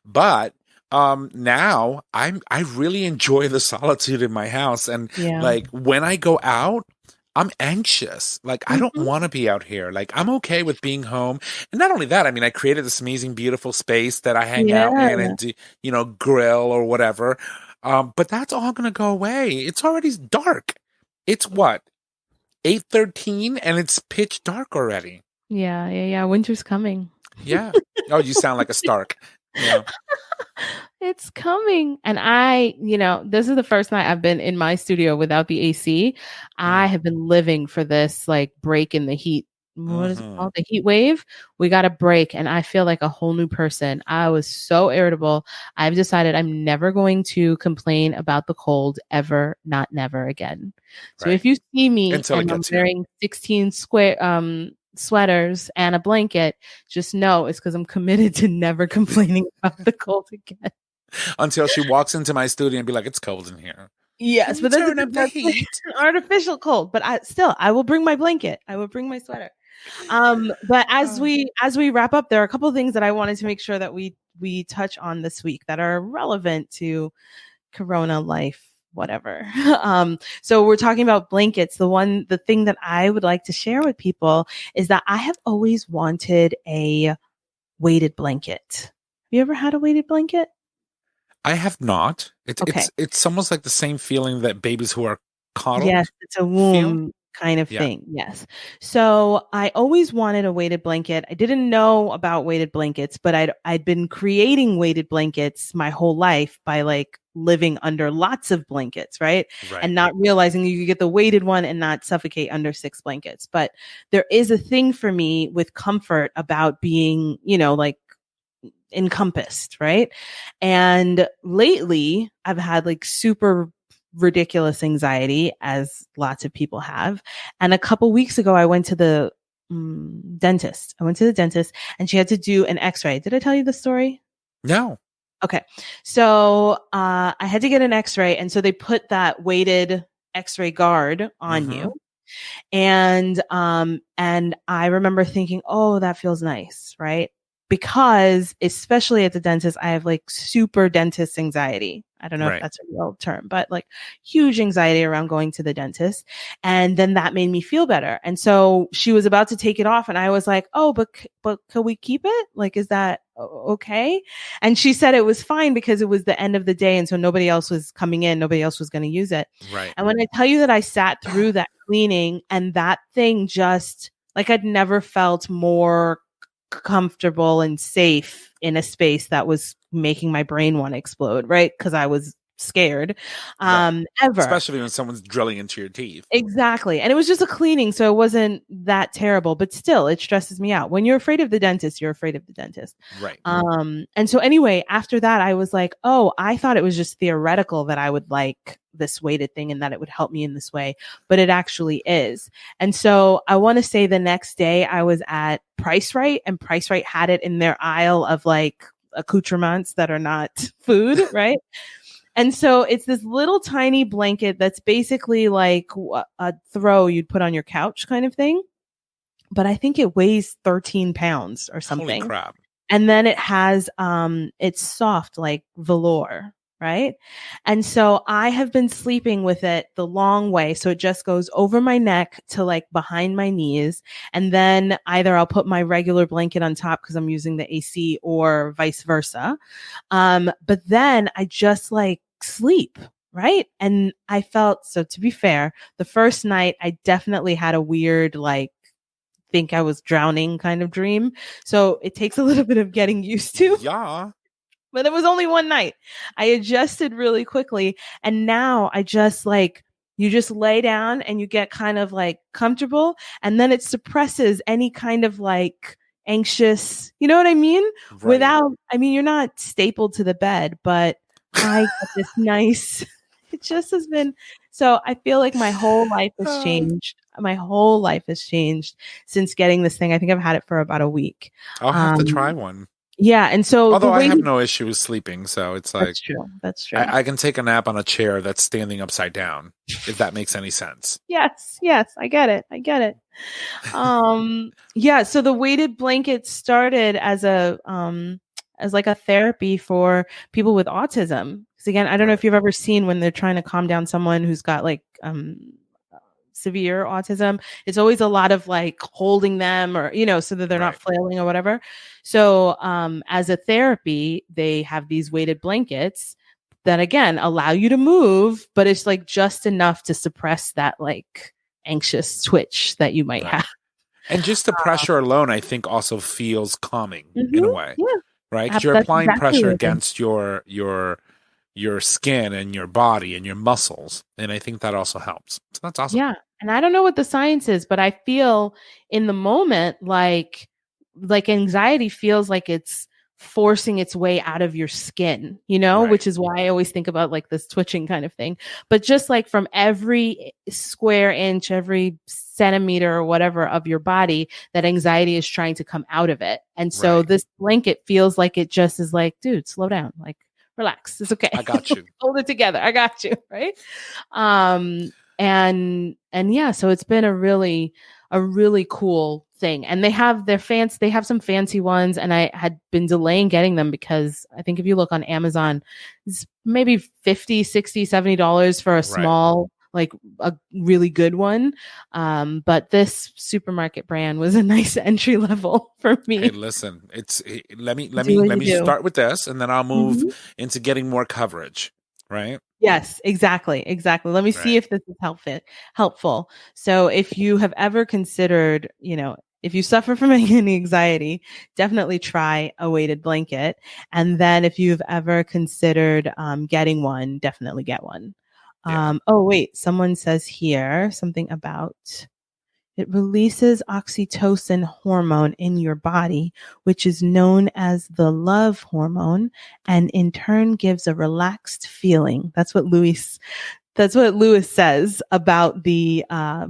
But now I really enjoy the solitude in my house. And like when I go out, I'm anxious. Like, I don't want to be out here. Like, I'm okay with being home. And not only that, I mean, I created this amazing, beautiful space that I hang out in and do, grill or whatever. But that's all going to go away. It's already dark. It's what? 8:13 and it's pitch dark already. Yeah. Winter's coming. Yeah. Oh, you sound like a Stark. Yeah. It's coming. And this is the first night I've been in my studio without the AC. I have been living for this like break in the heat. What is it called? The heat wave. We got a break and I feel like a whole new person. I was so irritable. I've decided I'm never going to complain about the cold ever, not never again. So if you see me and I'm wearing 16 sweaters and a blanket, just know it's because I'm committed to never complaining about the cold again. Until she walks into my studio and be like, it's cold in here. Yes, but that's an artificial cold. But I will bring my blanket. I will bring my sweater. But as we wrap up, there are a couple of things that I wanted to make sure that we touch on this week that are relevant to Corona life, whatever. So we're talking about blankets. The thing that I would like to share with people is that I have always wanted a weighted blanket. Have you ever had a weighted blanket? I have not. It's almost like the same feeling that babies who are coddled. Yes, it's a womb kind of thing. Yes. So I always wanted a weighted blanket. I didn't know about weighted blankets, but I'd been creating weighted blankets my whole life by like living under lots of blankets, right? And not realizing you could get the weighted one and not suffocate under 6 blankets. But there is a thing for me with comfort about being, you know, like encompassed, right? And lately I've had like super ridiculous anxiety, as lots of people have. And a couple weeks ago, I went to the dentist. I went to the dentist and she had to do an x-ray. Did I tell you the story? No. Okay. So I had to get an x-ray. And so they put that weighted x-ray guard on you. And I remember thinking, oh, that feels nice, right? Because especially at the dentist, I have like super dentist anxiety. I don't know if that's a real term, but like huge anxiety around going to the dentist. And then that made me feel better. And so she was about to take it off and I was like, oh, but can we keep it? Like, is that okay? And she said it was fine because it was the end of the day. And so nobody else was coming in. Nobody else was going to use it. Right. And when I tell you that I sat through that cleaning and that thing just like, I'd never felt more comfortable and safe in a space that was making my brain want to explode, right? Because I was scared ever. Especially when someone's drilling into your teeth. Exactly. And it was just a cleaning, so it wasn't that terrible, but still it stresses me out. When you're afraid of the dentist, you're afraid of the dentist. Right. And so anyway, after that I was like, oh, I thought it was just theoretical that I would like this weighted thing and that it would help me in this way, but it actually is. And so I want to say the next day I was at Price Right, and Price Right had it in their aisle of like accoutrements that are not food, right? And so it's this little tiny blanket that's basically like a throw you'd put on your couch kind of thing. But I think it weighs 13 pounds or something. Holy crap. And then it has, it's soft like velour, right? And so I have been sleeping with it the long way. So it just goes over my neck to like behind my knees. And then either I'll put my regular blanket on top because I'm using the AC or vice versa. But then I just like sleep, right? And I felt, so to be fair, the first night I definitely had a weird, like, think I was drowning kind of dream. So it takes a little bit of getting used to. Yeah. But it was only one night. I adjusted really quickly. And now I just like, you just lay down and you get kind of like comfortable. And then it suppresses any kind of like anxious, you know what I mean? Right. Without, I mean, you're not stapled to the bed, but I get this nice, it just has been, so I feel like my whole life has changed. My whole life has changed since getting this thing. I think I've had it for about a week. I'll have to try one. Yeah. And so, although I have no issue with sleeping, so it's like, that's true. That's true. I can take a nap on a chair that's standing upside down, if that makes any sense. Yes. I get it. Yeah. So the weighted blanket started as as like a therapy for people with autism. Because again, I don't know if you've ever seen when they're trying to calm down someone who's got like severe autism. It's always a lot of like holding them or, you know, so that they're not flailing or whatever. So as a therapy, they have these weighted blankets that again allow you to move, but it's like just enough to suppress that like anxious twitch that you might have. And just the pressure alone, I think, also feels calming in a way. Yeah. Right? Because you're applying pressure against your skin and your body and your muscles. And I think that also helps. So that's awesome. Yeah. And I don't know what the science is, but I feel in the moment like anxiety feels like it's forcing its way out of your skin, you know, which is why I always think about like this twitching kind of thing. But just like from every square inch, every centimeter or whatever of your body, that anxiety is trying to come out of it. And so this blanket feels like it just is like, dude, slow down, like relax. It's okay. I got you. Hold it together. I got you. Right. And yeah, so it's been a really cool thing. And they have they have some fancy ones, and I had been delaying getting them because I think if you look on Amazon, it's maybe $50, $60, $70 for a small, like a really good one. But this supermarket brand was a nice entry level for me. Hey, listen, let me start with this, and then I'll move into getting more coverage. right? Yes, exactly. Exactly. Let me see if this is helpful. So if you have ever considered, if you suffer from any anxiety, definitely try a weighted blanket. And then if you've ever considered getting one, definitely get one. Oh, wait, someone says here something about it releases oxytocin hormone in your body, which is known as the love hormone, and in turn gives a relaxed feeling. That's what Lewis says about the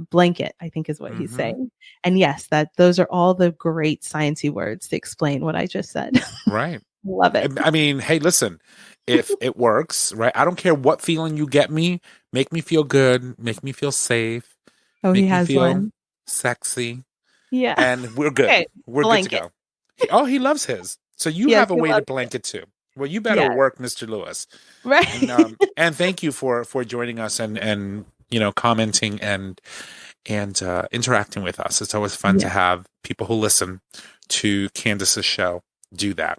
blanket, I think is what he's saying. And yes, those are all the great sciencey words to explain what I just said. Right. Love it. I mean, hey, listen, if it works, right? I don't care what feeling you get me. Make me feel good. Make me feel safe. Oh, make he has me feel one. Sexy. Yeah. And we're good. Okay. We're blanket. good to go. He loves his. So you have a weighted blanket too. Well, you better work, Mr. Lewis. Right. And thank you for joining us and commenting and interacting with us. It's always fun to have people who listen to Candace's show do that.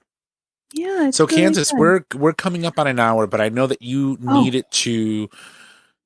Yeah. So really Candace, fun. we're coming up on an hour, but I know that you needed to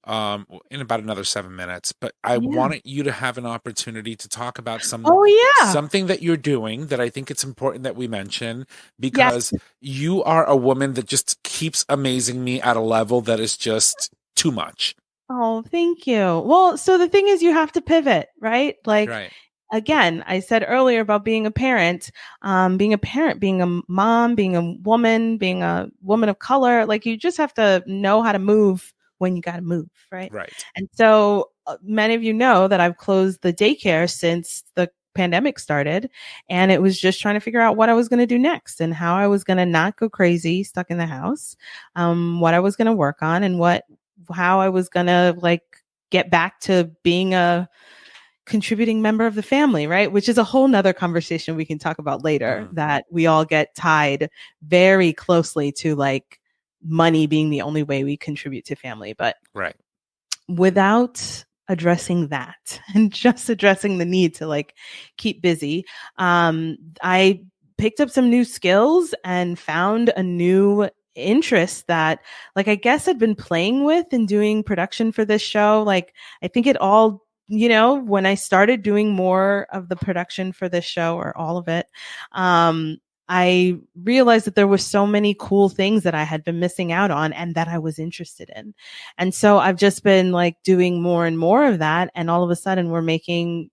in about another 7 minutes, but I wanted you to have an opportunity to talk about something that you're doing that I think it's important that we mention, because you are a woman that just keeps amazing me at a level that is just too much. Oh, thank you. Well, so the thing is, you have to pivot, right? Like, again, I said earlier about being a parent, being a mom, being a woman of color, like you just have to know how to move when you got to move, right? Right. And so many of you know that I've closed the daycare since the pandemic started, and it was just trying to figure out what I was going to do next and how I was going to not go crazy stuck in the house, what I was going to work on, and how I was going to get back to being a contributing member of the family, right? Which is a whole nother conversation we can talk about later, that we all get tied very closely to money being the only way we contribute to family. But without addressing that and just addressing the need to keep busy, I picked up some new skills and found a new interest that I guess I'd been playing with and doing production for this show. I think it all, when I started doing more of the production for this show, or all of it, I realized that there were so many cool things that I had been missing out on and that I was interested in. And so I've just been doing more and more of that. And all of a sudden we're making,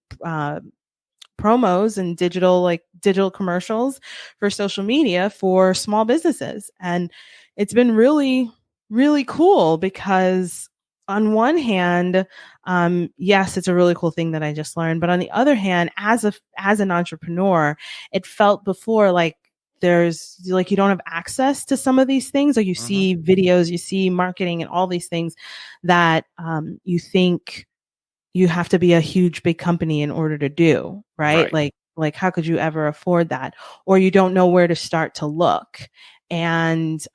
promos and digital commercials for social media for small businesses. And it's been really, really cool because on one hand, yes, it's a really cool thing that I just learned. But on the other hand, as an entrepreneur, it felt before there's you don't have access to some of these things. You see videos, you see marketing and all these things that you think you have to be a huge, big company in order to do, right? Like how could you ever afford that? Or you don't know where to start to look. And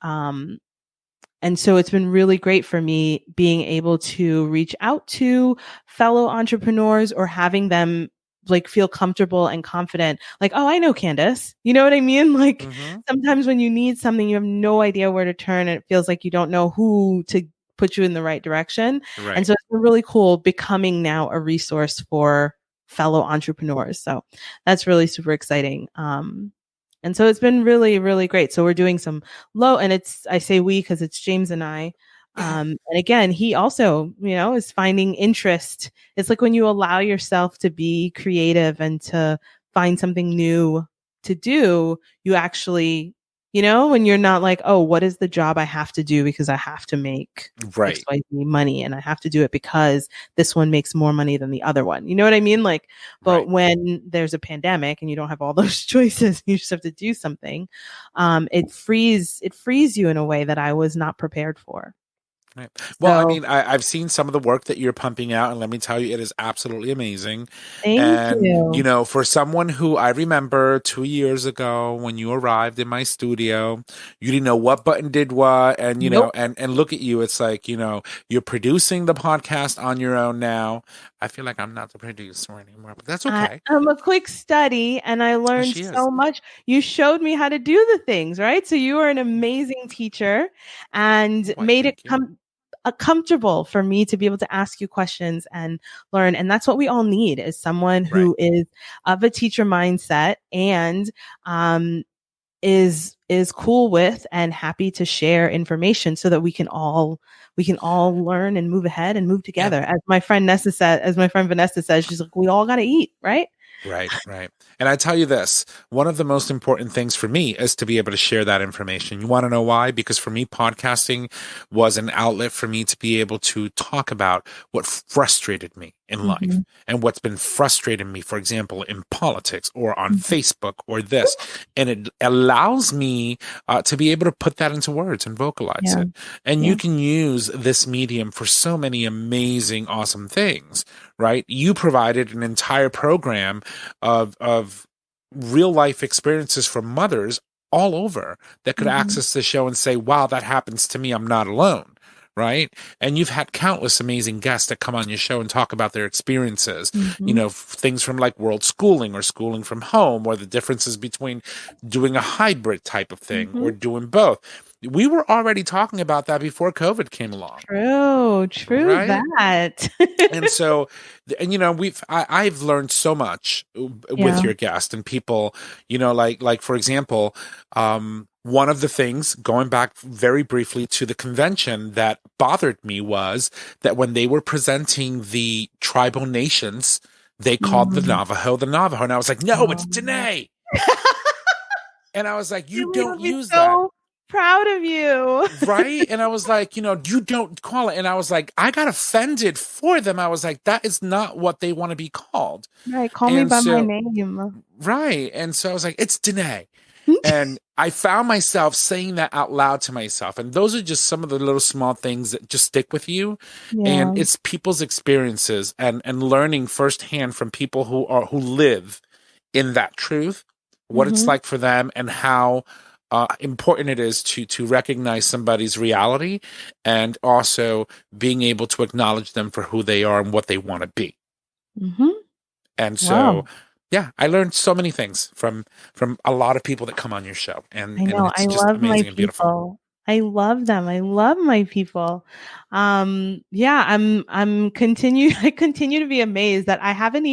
so it's been really great for me being able to reach out to fellow entrepreneurs, or having them feel comfortable and confident. Oh, I know Candace. You know what I mean? Sometimes when you need something, you have no idea where to turn, and it feels like you don't know who to put you in the right direction. Right. And so it's been really cool becoming now a resource for fellow entrepreneurs. So that's really super exciting. And so it's been really, really great. So we're doing some and I say we because it's James and I. And again, he also, is finding interest. It's like when you allow yourself to be creative and to find something new to do, you actually, when you're not oh, what is the job I have to do because I have to make XYZ money, and I have to do it because this one makes more money than the other one. You know what I mean? But when there's a pandemic and you don't have all those choices, you just have to do something. It frees you in a way that I was not prepared for. Right. Well, I mean, I've seen some of the work that you're pumping out, and let me tell you, it is absolutely amazing. Thank you. For someone who I remember 2 years ago when you arrived in my studio, you didn't know what button did what, and and look at you, it's you're producing the podcast on your own now. I feel like I'm not the producer anymore, but that's okay. I'm a quick study and I learned so much. You showed me how to do the things, right? So you are an amazing teacher and made it comfortable for me to be able to ask you questions and learn. And that's what we all need, is someone who is of a teacher mindset and is cool with and happy to share information so that we can all learn and move ahead and move together. As my friend Vanessa says, she's like, we all got to eat, right? Right. And I tell you this, one of the most important things for me is to be able to share that information. You want to know why? Because for me, podcasting was an outlet for me to be able to talk about what frustrated me in life and what's been frustrating me, for example, in politics or on Facebook or this. And it allows me to be able to put that into words and vocalize it. And you can use this medium for so many amazing, awesome things, right? You provided an entire program of real life experiences from mothers all over that could access the show and say, wow, that happens to me. I'm not alone. Right. And you've had countless amazing guests that come on your show and talk about their experiences, you know, things from like world schooling or schooling from home, or the differences between doing a hybrid type of thing or doing both. We were already talking about that before COVID came along. True right? That. And so, and you know, I've learned so much with your guest and people, you know, like for example, one of the things, going back very briefly to the convention, that bothered me was that when they were presenting the tribal nations, they called the Navajo. And I was like, no, it's Danae. And I was like, you don't use that. Proud of you. Right? And I was like, you know, you don't call it. And I was like, I got offended for them. I was like, that is not what they want to be called. Right. Call me by my name. Right. And so I was like, it's Danae. And I found myself saying that out loud to myself. And those are just some of the little small things that just stick with you. And it's people's experiences and learning firsthand from people who live in that truth, what it's like for them, and how important it is to recognize somebody's reality, and also being able to acknowledge them for who they are and what they want to be. And so, I learned so many things from a lot of people that come on your show. And I know, and it's just amazing and beautiful. I love them. I love my people. I continue to be amazed that I haven't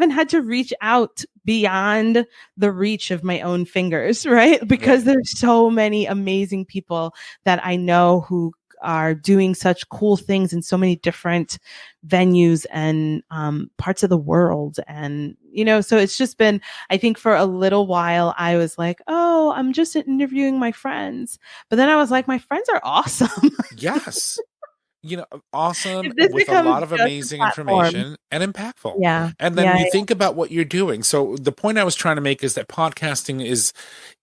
had to reach out beyond the reach of my own fingers, right? Because there's so many amazing people that I know who are doing such cool things in so many different venues and parts of the world. And, you know, so it's just been, I think for a little while, I was like, oh, I'm just interviewing my friends. But then I was like, my friends are awesome. Yes. You know, awesome, with a lot of amazing information and impactful. Yeah. And then you think about what you're doing. So the point I was trying to make is that podcasting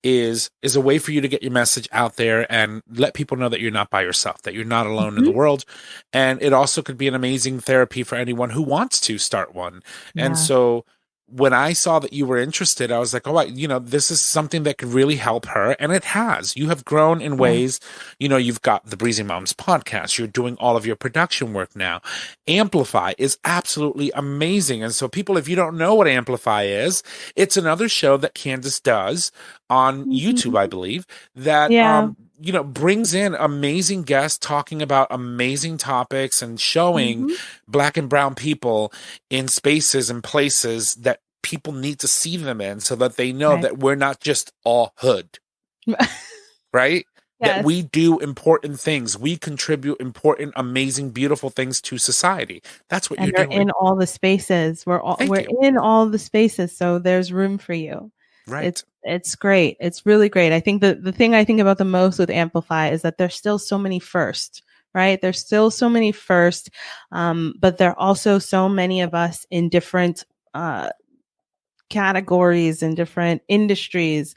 is a way for you to get your message out there and let people know that you're not by yourself, that you're not alone in the world. And it also could be an amazing therapy for anyone who wants to start one. And so when I saw that you were interested, I was like, oh, you know, this is something that could really help her. And it has. You have grown in ways, you know, you've got the Breezy Moms podcast. You're doing all of your production work now. Amplify is absolutely amazing. And so people, if you don't know what Amplify is, it's another show that Candace does on YouTube, I believe, that, you know, brings in amazing guests talking about amazing topics and showing Black and brown people in spaces and places that people need to see them in, so that they know that we're not just all hood, right? That we do important things. We contribute important, amazing, beautiful things to society. That's what you're doing. In all the spaces. We're in all the spaces. So there's room for you. Right. It's great. It's really great. I think the thing I think about the most with Amplify is that there's still so many first, right? There's still so many first, but there are also so many of us in different categories and different industries,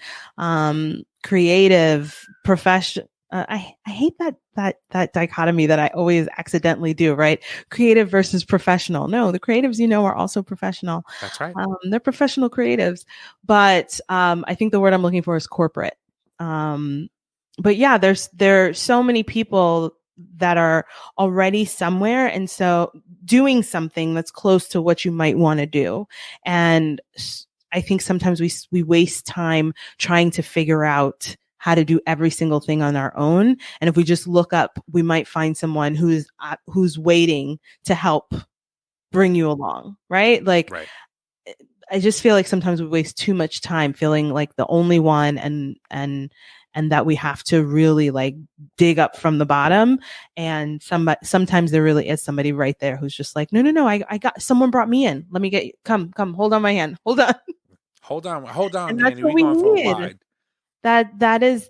creative, profession. I hate that dichotomy that I always accidentally do, right? Creative versus professional. No, the creatives, you know, are also professional. That's right. They're professional creatives, but I think the word I'm looking for is corporate. But yeah, there's so many people that are already somewhere. And so doing something that's close to what you might want to do. And I think sometimes we waste time trying to figure out how to do every single thing on our own. And if we just look up, we might find someone who's waiting to help bring you along, right? Like, right. I just feel like sometimes we waste too much time feeling like the only one and that we have to really like dig up from the bottom. And sometimes there really is somebody right there who's just like, no, I got, someone brought me in. Let me get you. Come, hold on my hand. Hold on. Hold on. And that's Annie, what we we going for a need. ride. That is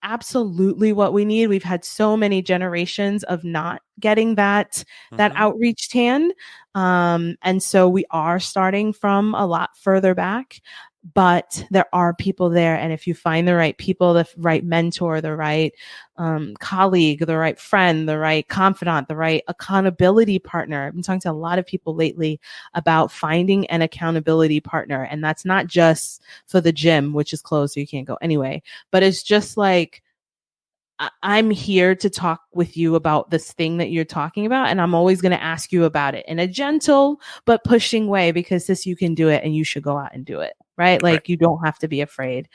absolutely what we need. We've had so many generations of not getting that outreached hand. And so we are starting from a lot further back, but there are people there. And if you find the right people, the right mentor, the right colleague, the right friend, the right confidant, the right accountability partner. I've been talking to a lot of people lately about finding an accountability partner. And that's not just for the gym, which is closed, so you can't go anyway, but it's just like, I'm here to talk with you about this thing that you're talking about. And I'm always going to ask you about it in a gentle but pushing way, because sis, you can do it and you should go out and do it. Right? Like you don't have to be afraid.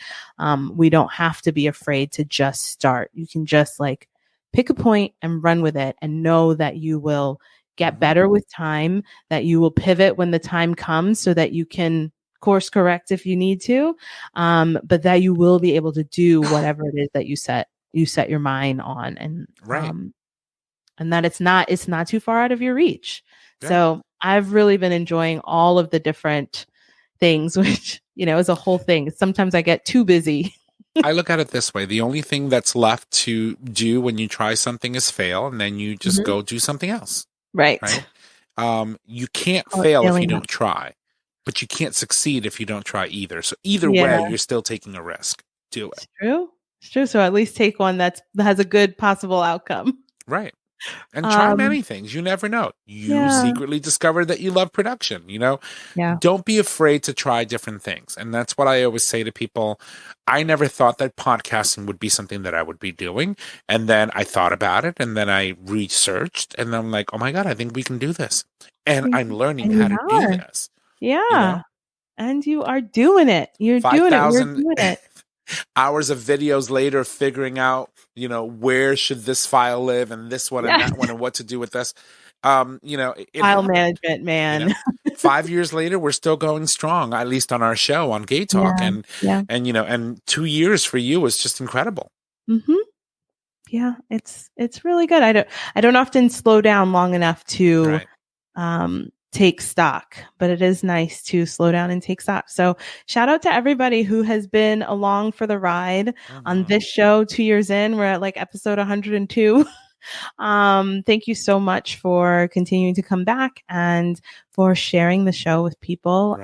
We don't have to be afraid to just start. You can just like pick a point and run with it and know that you will get better with time, that you will pivot when the time comes so that you can course correct if you need to. But that you will be able to do whatever it is that you set your mind on, and and that it's not too far out of your reach. Yeah. So I've really been enjoying all of the different things, which, is a whole thing. Sometimes I get too busy. I look at it this way. The only thing that's left to do when you try something is fail, and then you just go do something else. Right. You can't fail if you don't try, but you can't succeed if you don't try either. So either way, you're still taking a risk. Do it. It's true. So at least take one that has a good possible outcome. Right. And try many things. You never know. You secretly discovered that you love production, Don't be afraid to try different things. And that's what I always say to people. I never thought that podcasting would be something that I would be doing. And then I thought about it, and then I researched, and I'm like, oh my God, I think we can do this. And I'm learning how to do this. Yeah. And you are doing it. You're doing it. Hours of videos later, figuring out, where should this file live, and this one and that one, and what to do with this. File management, man. 5 years later, we're still going strong, at least on our show on Gay Talk, and 2 years for you was just incredible. Yeah, it's really good. I don't often slow down long enough to take stock, but it is nice to slow down and take stock. So shout out to everybody who has been along for the ride on this show. 2 years in, we're at like episode 102. Thank you so much for continuing to come back and for sharing the show with people.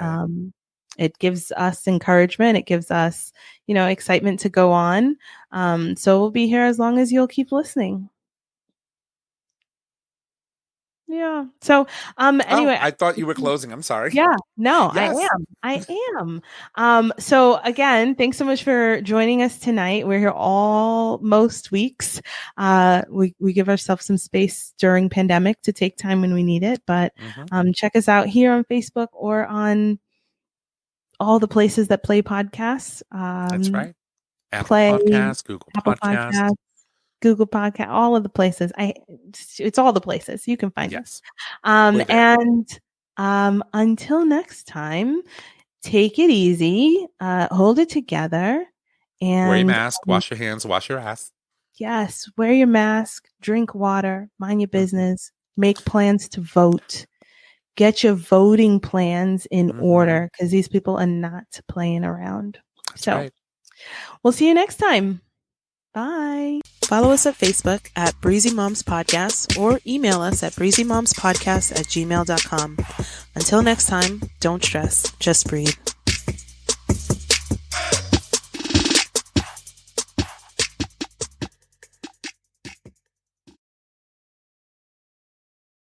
It gives us encouragement. It gives us, excitement to go on. So we'll be here as long as you'll keep listening. Yeah. So, anyway, I thought you were closing. I'm sorry. Yeah, no, yes. I am. So again, thanks so much for joining us tonight. We're here most weeks. We give ourselves some space during pandemic to take time when we need it, but, check us out here on Facebook or on all the places that play podcasts. That's right. Apple Podcasts, Google Podcasts. Google Podcast, all of the places. It's all the places you can find us. And until next time, take it easy, hold it together, and wear your mask, wash your hands, wash your ass. Yes, wear your mask, drink water, mind your business, make plans to vote. Get your voting plans in order, because these people are not playing around. That's right. We'll see you next time. Bye. Follow us at Facebook at Breezy Moms Podcast, or email us at breezymomspodcast@gmail.com. Until next time, don't stress, just breathe.